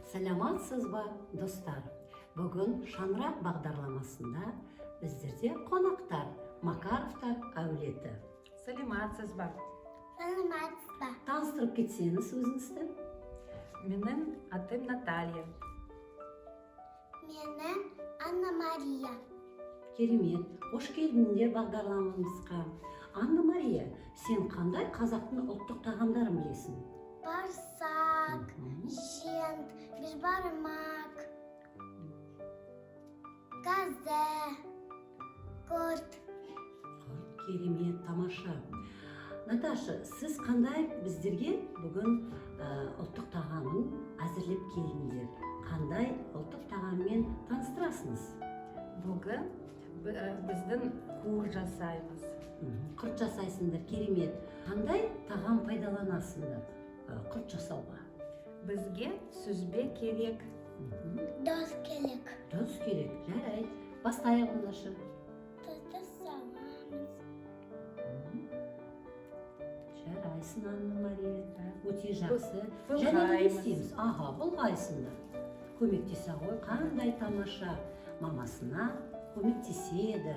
Саламатсыз ба, достар? Бүгін Шаңырақ бағдарламасында біздерде қонақтар, Макаровтар әулеті. Саламатсыз ба? Саламатсыз ба? Таныстырып кетсеңіз өзіңізді. Менің атым Наталья. Менің Анна-Мария. Керемет, қош келдіңдер бағдарламамызға. Анна-Мария, сен қандай қазақтың ұлттық тағамдарын білесің? Барсақ, жент, бешбармақ, газе, құрт. Керемет, тамаша. Наташа, сіз қандай біздерге бүгін ұлттық тағамын әзірлеп келдіңдер? Қандай ұлттық тағаммен таныстырасыңыз? Бүгін біздің құр жасаймыз. Құрт жасайсыңдар, керемет. Қандай тағам пайдаланасыңдар құрт жасауға? Бізге сүзбе керек. Дос керек. Тұз керек, жарайды. Бастайық ондашы. Тұзды саламыз. Жарайсың, Анна-Мария. Өте жақсы. Бұл Және не ғаймыз. істейміз? Аға, бұлғайсыңдар. Көмектесе ғой, қандай тамаша. Мамасына көмектеседі.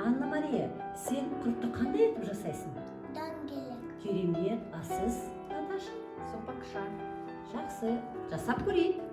Анна-Мария, сен құртты қандай етіп жасайсың? Дөңгелек. Керемет, а сіз, Наташа? Сопақша. Жақсы, жасап көрейік.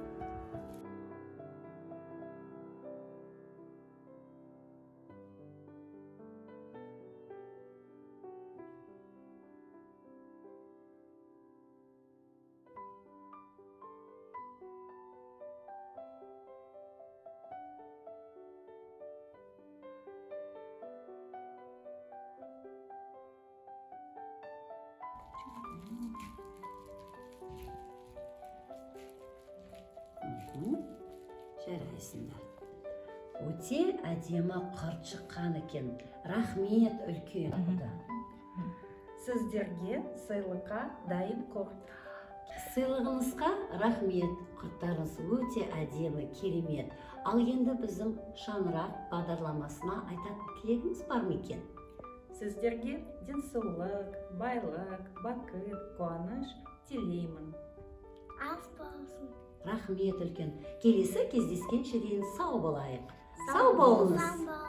Жарайсыңдар. Өте әдемі құрт шыққан екен. Рахмет үлкен құда. Сіздерге сыйлыққа дайын құрт. Сыйлығыңызға рахмет. Құрттарыңыз өте әдемі, керемет. Ал енді біздің Шаңырақ бағдарламасына айтатын тілегіңіз бар ма екен? Сіздерге денсаулық, байлық, бақыт, қуаныш тілеймін. Ас болсын. Рахмет үлкен. Келесі кездескенше дейін сау болайық. Сау болыңыз. Сау болыңыз.